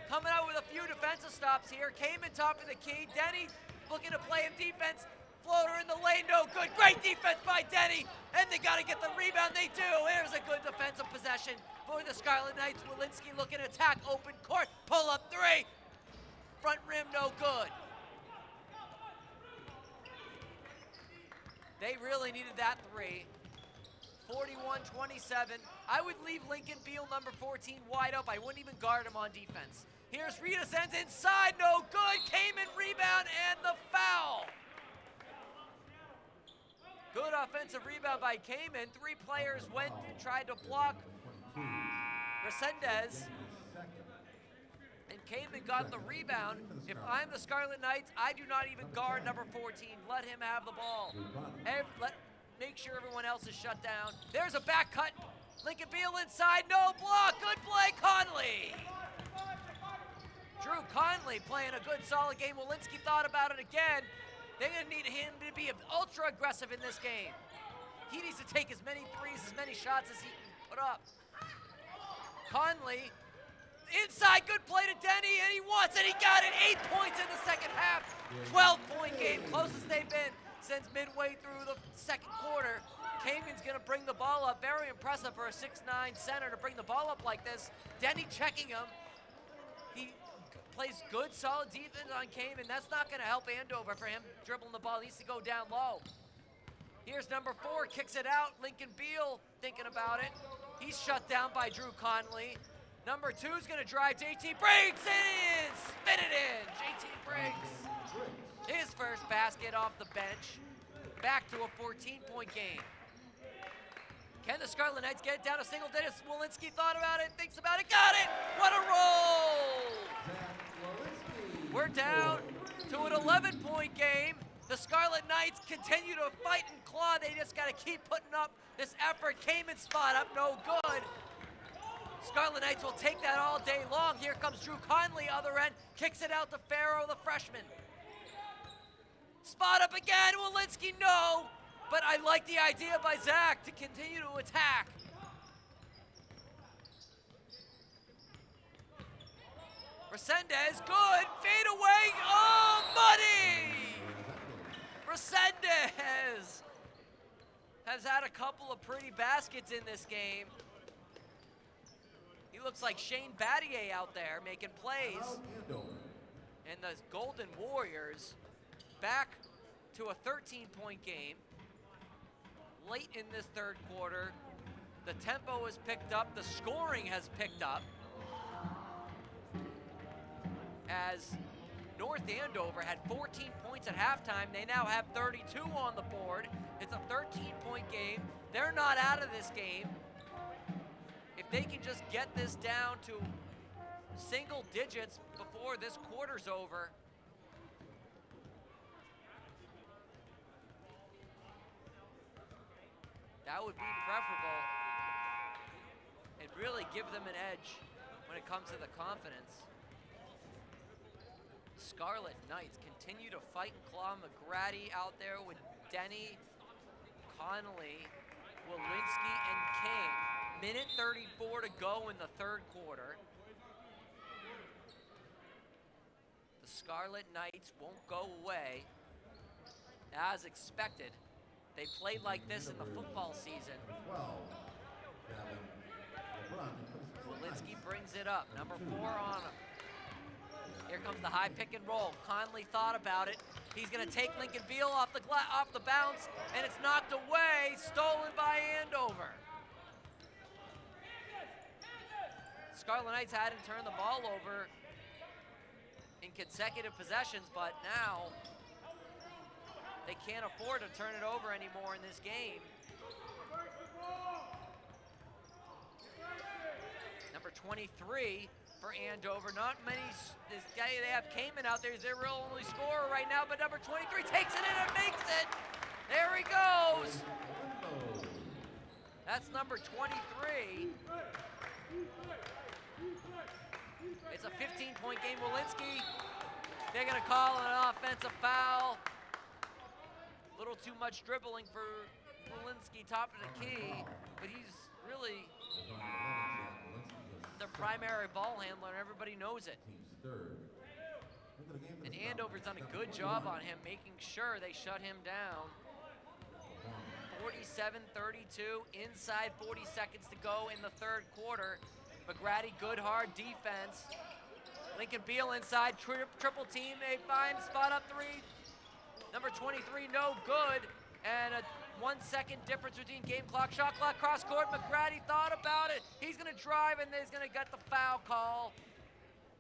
coming out with a few defensive stops here. Kamen top of the key. Denny looking to play him defense. Floater in the lane, no good. Great defense by Denny. And they got to get the rebound. They do. Here's a good defensive possession for the Scarlet Knights. Wolinski looking to attack open court. Pull up three. Front rim, no good. They really needed that three. 41-27. I would leave Lincoln Beal, number 14, wide up. I wouldn't even guard him on defense. Here's Rita sends inside, no good. Kamen rebound and the foul. Good offensive rebound by Kamen. 3 players went and tried to block Resendez. And Kamen got the rebound. If I'm the Scarlet Knights, I do not even guard number 14. Let him have the ball. Make sure everyone else is shut down. There's a back cut. Lincoln Beal inside, no block. Good play, Conley. Drew Conley playing a good, solid game. Wolinski thought about it again. They're going to need him to be ultra aggressive in this game. He needs to take as many threes, as many shots as he can put up. Conley, inside, good play to Denny, and he wants it. He got it. 8 points in the second half. 12-point game, closest they've been since midway through the second quarter. Kamen's going to bring the ball up. Very impressive for a 6'9 center to bring the ball up like this. Denny checking him. He plays good, solid defense on Kamen. That's not going to help Andover for him dribbling the ball. He needs to go down low. Here's number 4, kicks it out. Lincoln Beal thinking about it. He's shut down by Drew Conley. Number 2's going to drive. JT Briggs in, spin it in. JT Briggs, his first basket off the bench. Back to a 14-point game. Can the Scarlet Knights get it down to single digits? Wolinski thought about it, thinks about it, got it! What a roll! We're down to an 11-point game. The Scarlet Knights continue to fight and claw. They just got to keep putting up this effort. Kamen spot up, no good. Scarlet Knights will take that all day long. Here comes Drew Conley, other end, kicks it out to Farrow, the freshman. Spot up again, Wolinski, no. But I like the idea by Zach to continue to attack. Resendez, good, fade away, oh, money! Resendez has had a couple of pretty baskets in this game. He looks like Shane Battier out there making plays. And the Golden Warriors back to a 13-point game. Late in this third quarter, the tempo has picked up, the scoring has picked up. As North Andover had 14 points at halftime, they now have 32 on the board. It's a 13-point game. They're not out of this game. If they can just get this down to single digits before this quarter's over, that would be preferable and really give them an edge when it comes to the confidence. Scarlet Knights continue to fight and claw. McGrady out there with Denny, Connolly, Walensky, and King. Minute 34 to go in the third quarter. The Scarlet Knights won't go away. As expected, they played like this in the football season. Walensky brings it up, number 4 on him. Here comes the high pick and roll. Conley thought about it. He's gonna take Lincoln Beal off the bounce, and it's knocked away, stolen by Andover. Scarlet Knights hadn't turned the ball over in consecutive possessions, but now they can't afford to turn it over anymore in this game. Number 23 for Andover. Not many, this guy, they have Kamen out there. He's their real only scorer right now, but number 23 takes it in and makes it. There he goes. That's number 23. It's a 15-point game. Walensky, they're gonna call an offensive foul. A little too much dribbling for Walensky, top of the key, but he's really the primary ball handler, and everybody knows it. And Andover's done a good job on him, making sure they shut him down. 47-32, inside 40 seconds to go in the third quarter. McGrady, good hard defense. Lincoln Beal inside, triple team, they find spot up 3. Number 23, no good. And a 1 second difference between game clock, shot clock, cross court. McGrady thought about it. He's gonna drive and he's gonna get the foul call.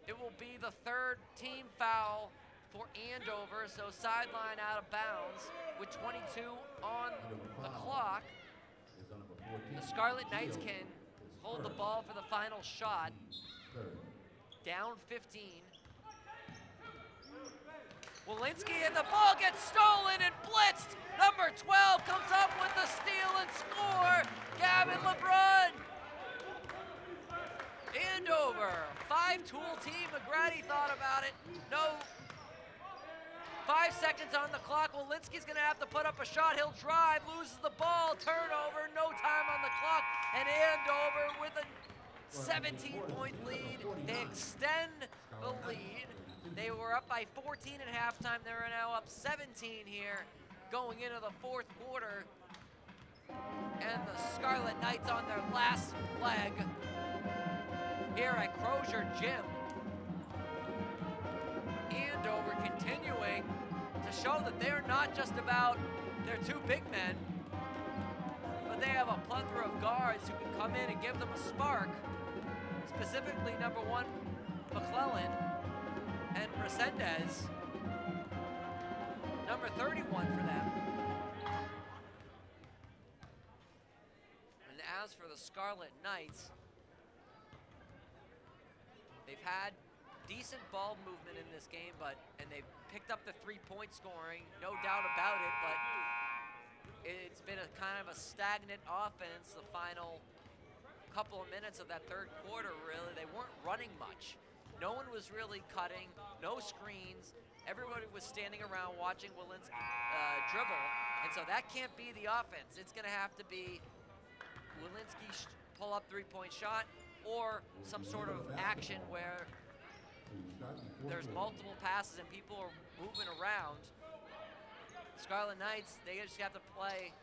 It will be the third team foul for Andover, so sideline out of bounds with 22 on the clock. The Scarlet Knights can hold the ball for the final shot. Down 15. Walensky and the ball gets stolen and blitzed. Number 12 comes up with the steal and score. Gavin LeBrun. Andover, 5-tool team. McGrady thought about it. No. 5 seconds on the clock. Walensky's gonna have to put up a shot. He'll drive, loses the ball, turnover, no time on the clock. And Andover with a 17-point lead. They extend the lead. They were up by 14 at halftime. They're now up 17 here going into the fourth quarter. And the Scarlet Knights on their last leg here at Crozier Gym. Andover continuing to show that they're not just about their 2 big men, but they have a plethora of guards who can come in and give them a spark. Specifically, number 1, McClellan, and Resendez, number 31 for them. And as for the Scarlet Knights, they've had decent ball movement in this game, and they've picked up the 3-point scoring, no doubt about it, but it's been a kind of a stagnant offense the final couple of minutes of that third quarter, really. They weren't running much. No one was really cutting, no screens. Everybody was standing around watching Walensky dribble, and so that can't be the offense. It's gonna have to be Walensky pull up 3-point shot or some sort of action where there's multiple passes and people are moving around. Scarlet Knights, they just have to play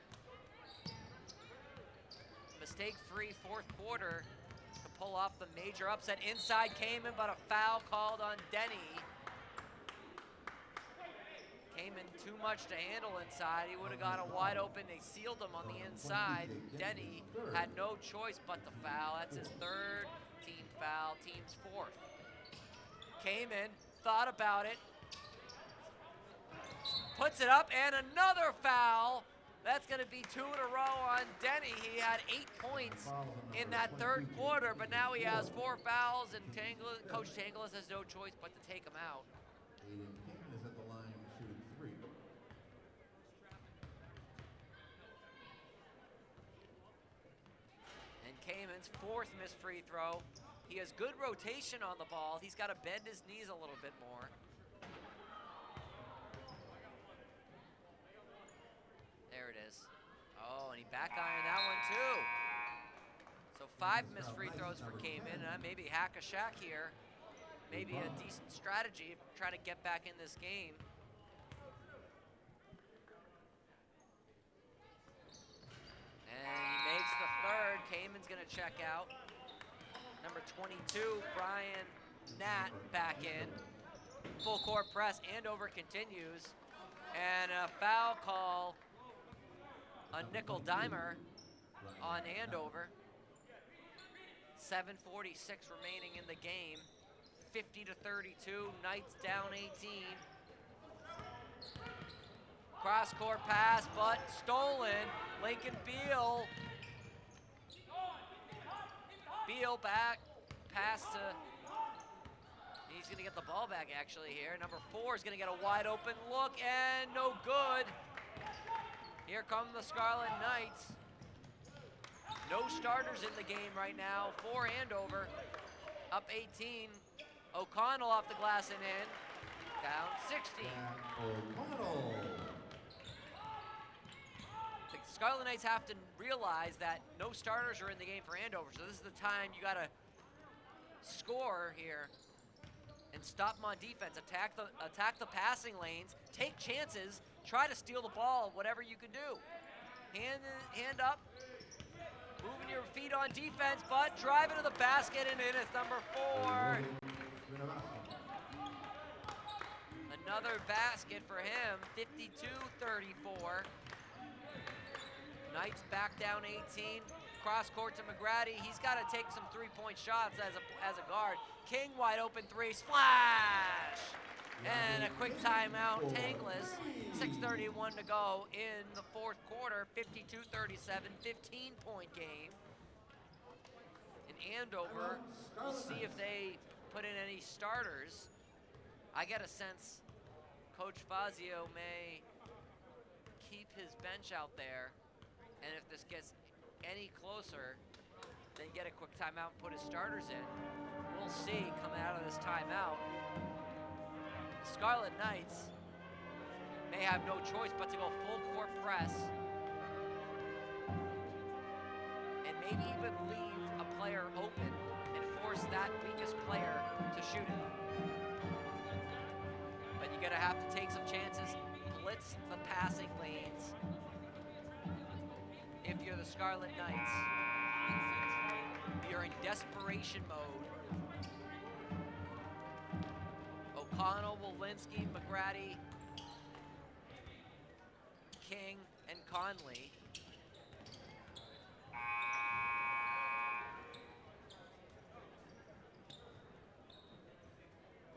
mistake-free fourth quarter to pull off the major upset. Inside came in, but a foul called on Denny. Came in too much to handle inside. He would have got a wide open. They sealed him on the inside. Denny had no choice but to foul. That's his 3rd team foul, team's 4th. Came in, thought about it, puts it up, and another foul. That's gonna be 2 in a row on Denny. He had 8 points in that third quarter, but now he has 4 fouls, and Coach Tanglis has no choice but to take him out. Aiden Kamen is at the line shooting 3. And Kamen's 4th missed free throw. He has good rotation on the ball. He's got to bend his knees a little bit more. Back iron that one too. So 5 missed free throws for Kamen. Maybe hack a shack here. Maybe a decent strategy trying to get back in this game. And he makes the third. Kamen's gonna check out. Number 22, Brian Nat back in. Full court press, Andover continues. And a foul call, a nickel dimer on Andover. 7:46 remaining in the game. 50-32, Knights down 18. Cross court pass, but stolen. Lincoln Beal. Beal back, pass to, he's gonna get the ball back actually here. Number 4 is gonna get a wide open look and no good. Here come the Scarlet Knights. No starters in the game right now for Andover. Up 18. O'Connell off the glass and in. Down 16. O'Connell. The Scarlet Knights have to realize that no starters are in the game for Andover, so this is the time you gotta score here and stop them on defense. Attack the passing lanes, take chances, try to steal the ball, whatever you can do. Hand up, moving your feet on defense, but driving to the basket and in. It's number 4. Another basket for him, 52-34. Knights back down 18. Cross court to McGrady. He's got to take some three-point shots as a guard. King wide open 3, splash! And a quick timeout, Tangless. 6:31 to go in the fourth quarter. 52-37, 15-point game. In Andover, we'll see if they put in any starters. I get a sense Coach Fazio may keep his bench out there, and if this gets any closer, then get a quick timeout and put his starters in. We'll see coming out of this timeout. The Scarlet Knights may have no choice but to go full court press and maybe even leave a player open and force that weakest player to shoot it. But you're gonna have to take some chances, blitz the passing lanes if you're the Scarlet Knights. You're in desperation mode. O'Connell, Walensky, McGrady, King, and Conley.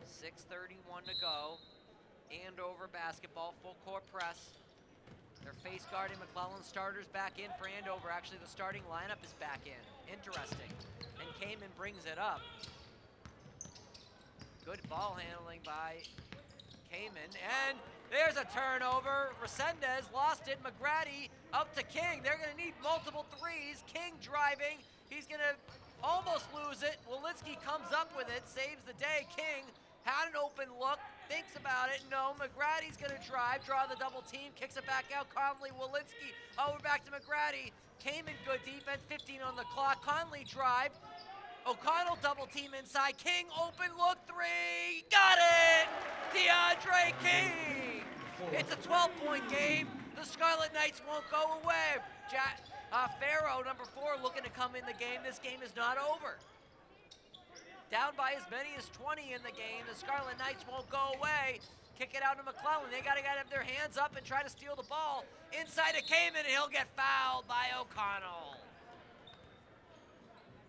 .6:31 to go. Andover basketball, full court press. They're face guarding McClellan. Starters back in for Andover. Actually, the starting lineup is back in. Interesting. And Kamen brings it up. Good ball handling by Kamen. And there's a turnover. Resendez lost it. McGrady up to King. They're going to need multiple threes. King driving. He's going to almost lose it. Walensky comes up with it, saves the day. King had an open look, thinks about it. No, McGrady's gonna drive, draw the double team, kicks it back out. Conley, Walensky, over back to McGrady. Kamen, good defense, 15 on the clock. Conley drive. O'Connell double team inside. King, open look, 3. Got it! DeAndre King! It's a 12-point game. The Scarlet Knights won't go away. Farrow, number 4, looking to come in the game. This game is not over. Down by as many as 20 in the game. The Scarlet Knights won't go away. Kick it out to McClellan. They gotta have their hands up and try to steal the ball. Inside to Kamen, and he'll get fouled by O'Connell.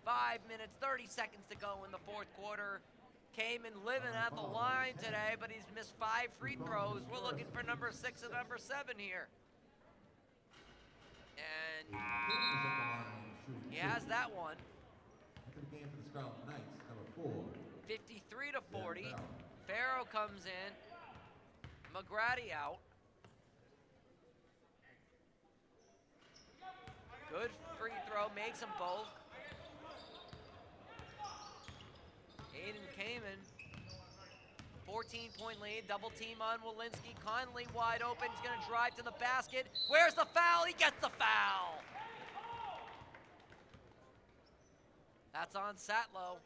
5 minutes, 30 seconds to go in the fourth quarter. Kamen living at the line today, but he's missed 5 free throws. We're looking for number 6 and number 7 here. And he has that one. Into the game for the Scarlet Knights, number 4. 53-40. Farrow comes in. McGrady out. Good free throw, makes them both. Aiden Kamen, 14-point lead, double team on Walensky. Conley wide open, he's gonna drive to the basket. Where's the foul? He gets the foul. That's on Satlow.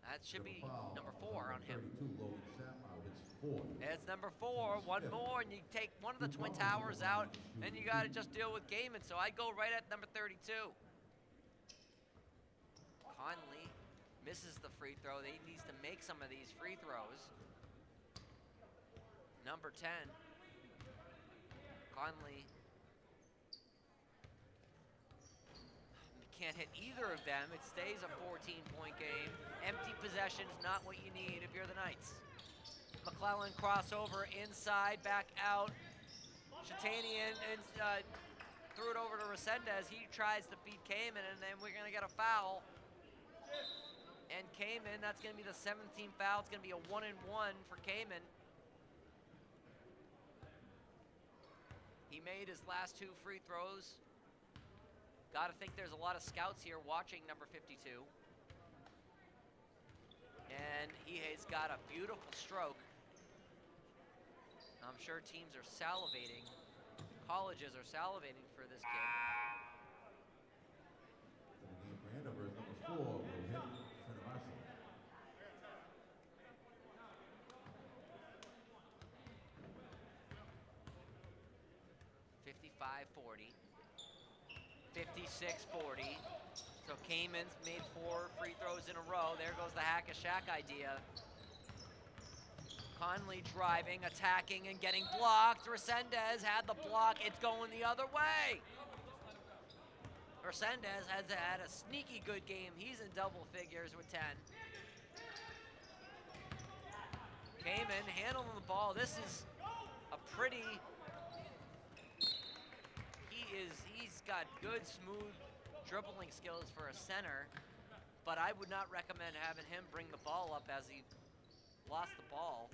That should be number 4 on him. 32, Logan Saplow hits 4. It's number 4. One more, and you take one of the Twin Towers out, and you got to just deal with Gaiman. So I'd go right at number 32. Conley misses the free throw. He needs to make some of these free throws. Number 10. Conley can't hit either of them. It stays a 14-point game. Empty possession is not what you need if you're the Knights. McClellan crossover inside, back out. Shatanian and threw it over to Resendez. He tries to feed Kamen, and then we're gonna get a foul. And Kamen, that's gonna be the 17th foul. It's gonna be a 1-and-1 for Kamen. He made his last 2 free throws. Gotta think there's a lot of scouts here watching number 52. And he has got a beautiful stroke. I'm sure teams are salivating. Colleges are salivating for this kid. The game for Andover is number 4 will hit Varsity. 55-40. 56-40. So Kamen's made 4 free throws in a row. There goes the hack a Shack idea. Conley driving, attacking, and getting blocked. Resendez had the block. It's going the other way. Resendez has had a sneaky good game. He's in double figures with 10. Kamen handling the ball. This is a pretty... He's got good, smooth dribbling skills for a center, but I would not recommend having him bring the ball up as he lost the ball.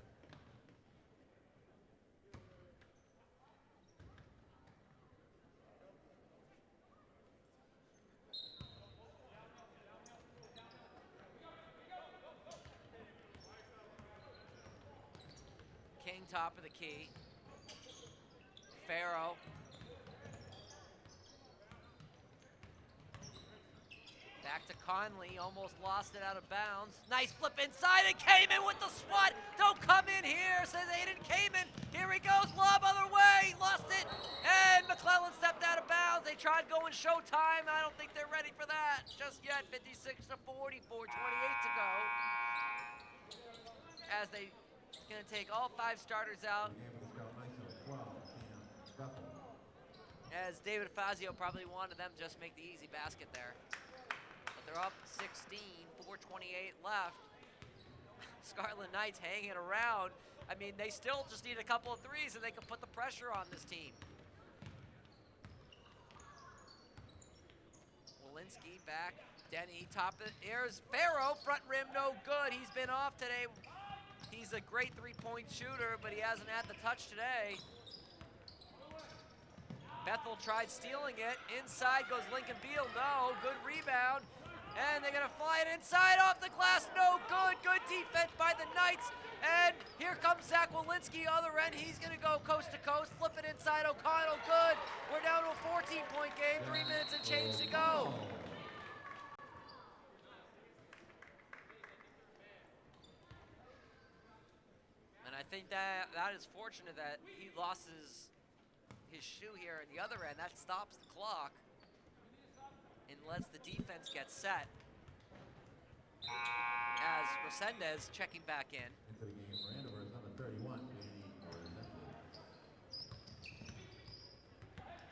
King top of the key. Farrow. Back to Conley, almost lost it out of bounds. Nice flip inside and Kamen with the swat. Don't come in here, says Aiden Kamen. Here he goes, lob other way, lost it. And McClellan stepped out of bounds. They tried going showtime. I don't think they're ready for that just yet. 56-40, 4:28 to go. As they gonna take all 5 starters out. As David Fazio probably wanted them to just make the easy basket there. They're up 16, 4:28 left. Scarlet Knights hanging around. I mean, they still just need a couple of threes and they can put the pressure on this team. Walensky back. Denny, top of it. Here's Farrow, front rim, no good. He's been off today. He's a great 3-point shooter, but he hasn't had the touch today. Bethel tried stealing it. Inside goes Lincoln Beal, no. Good rebound. And they're gonna fly it inside off the glass, no good. Good defense by the Knights. And here comes Zach Walensky, other end. He's gonna go coast to coast, flip it inside O'Connell, good. We're down to a 14-point game, 3 minutes and change to go. And I think that is fortunate that he lost his shoe here at the other end. That stops the clock and lets the defense get set. As Resendez checking back in. Into the game for Andover is number 31,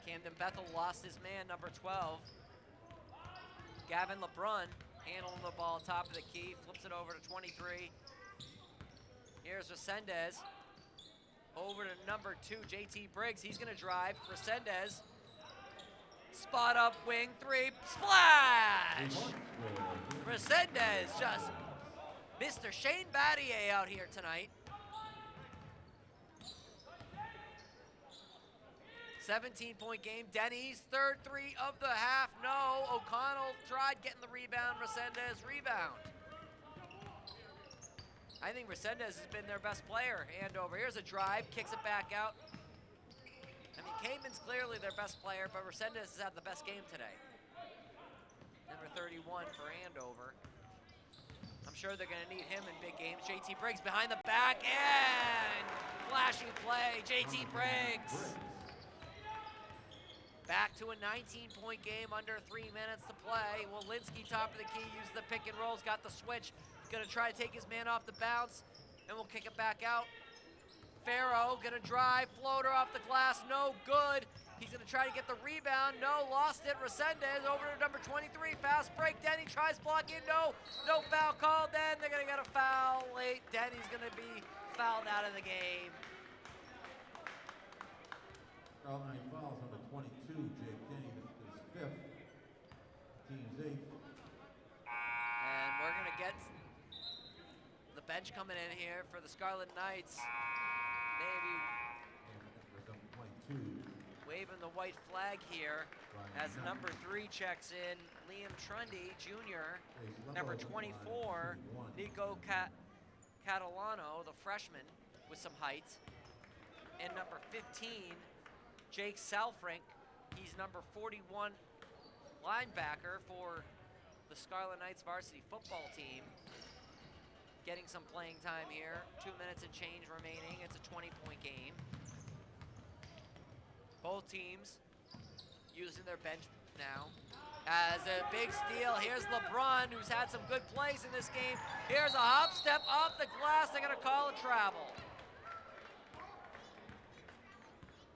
Camden Bethel lost his man, number 12. Gavin LeBrun handling the ball top of the key, flips it over to 23. Here's Resendez. Over to number 2, JT Briggs. He's gonna drive. Resendez. Spot up, wing, 3, splash! Resendez just Mr. Shane Battier out here tonight. 17-point game. Denny's third 3 of the half. No. O'Connell tried getting the rebound. Resendez rebound. I think Resendez has been their best player. Andover. Here's a drive, kicks it back out. I mean, Kamen's clearly their best player, but Resendez has had the best game today. number 31 for Andover. I'm sure they're going to need him in big games. JT Briggs behind the back, and flashing play, JT Briggs. Back to a 19-point game, under 3 minutes to play. Walensky, top of the key, used the pick and rolls, got the switch. Gonna try to take his man off the bounce, and we'll kick it back out. Farrow gonna drive, floater off the glass, no good. He's gonna try to get the rebound, no, lost it. Resendez over to number 23, fast break. Denny tries blocking, no foul called. Then they're gonna get a foul late. Denny's gonna be fouled out of the game. Scarlet Knight fouls number 22, Jake Denny, his fifth, team's eighth. And we're gonna get the bench coming in here for the Scarlet Knights. Maybe waving the white flag here as number 3 checks in. Liam Trundy Jr., number 24, Nico Catalano, the freshman with some height, and number 15, Jake Salfrank. He's number 41 linebacker for the Scarlet Knights varsity football team. Getting some playing time here. 2 minutes and change remaining. It's a 20-point game. Both teams using their bench now. As a big steal, here's LeBron, who's had some good plays in this game. Here's a hop step off the glass. They're gonna call a travel.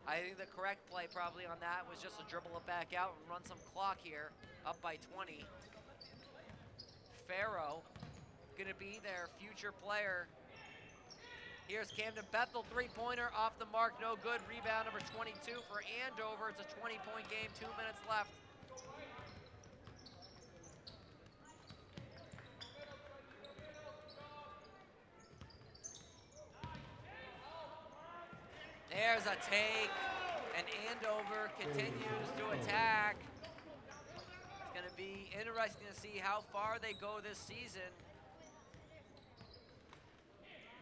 I think the correct play probably on that was just to dribble it back out and run some clock here, up by 20. Farrow gonna be their future player. Here's Camden Bethel, three-pointer off the mark, no good. Rebound number 22 for Andover. It's a 20-point game, 2 minutes left. There's a take, and Andover continues to attack. It's gonna be interesting to see how far they go this season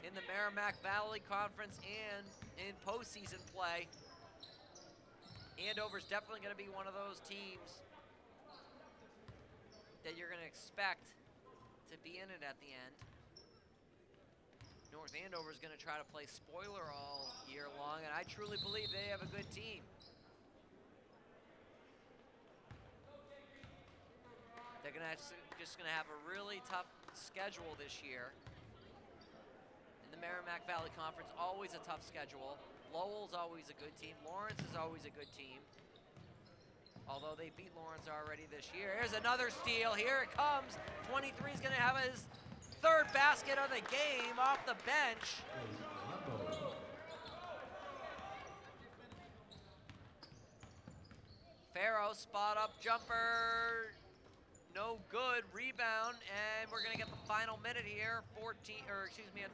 in the Merrimack Valley Conference and in postseason play. Andover's definitely gonna be one of those teams that you're gonna expect to be in it at the end. North Andover's gonna try to play spoiler all year long, and I truly believe they have a good team. They're just gonna have a really tough schedule this year. The Merrimack Valley Conference, always a tough schedule. Lowell's always a good team. Lawrence is always a good team. Although they beat Lawrence already this year. Here's another steal. Here it comes. 23 is going to have his third basket of the game off the bench. Farrow, spot up jumper. No good. Rebound, and we're gonna get the final minute here. A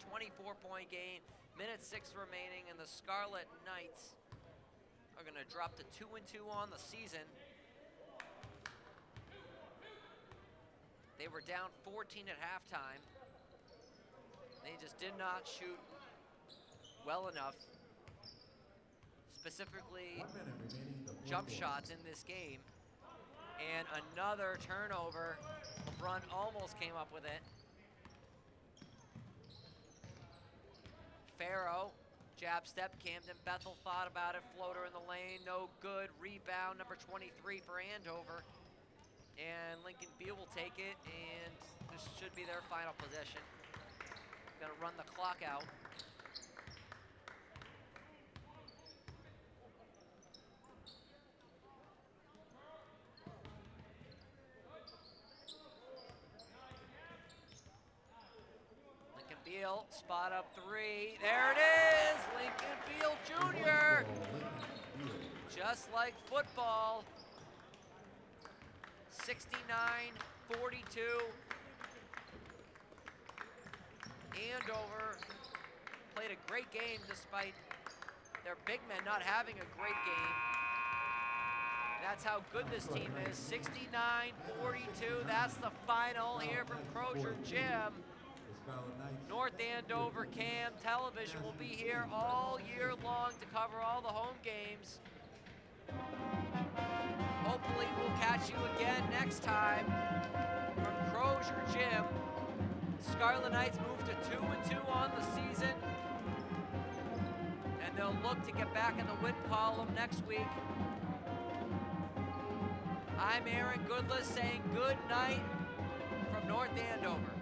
24-point game. Minute 6 remaining, and the Scarlet Knights are gonna drop to 2-2 on the season. They were down 14 at halftime. They just did not shoot well enough, specifically jump shots in this game. And another turnover. LeBron almost came up with it. Farrow, jab step. Camden Bethel thought about it. Floater in the lane, no good. Rebound, number 23 for Andover. And Lincoln Beal will take it, and this should be their final possession. Gonna run the clock out. Beal, spot up 3. There it is, Lincoln Beal Jr. Just like football. 69-42. Andover played a great game despite their big men not having a great game. That's how good this team is. 69-42. That's the final here from Crozier Gym. North Andover Cam Television will be here all year long to cover all the home games. hopefully we'll catch you again next time from Crozier Gym. Scarlet Knights move to 2-2 on the season, and they'll look to get back in the win column next week. I'm Aaron Goodless saying good night from North Andover.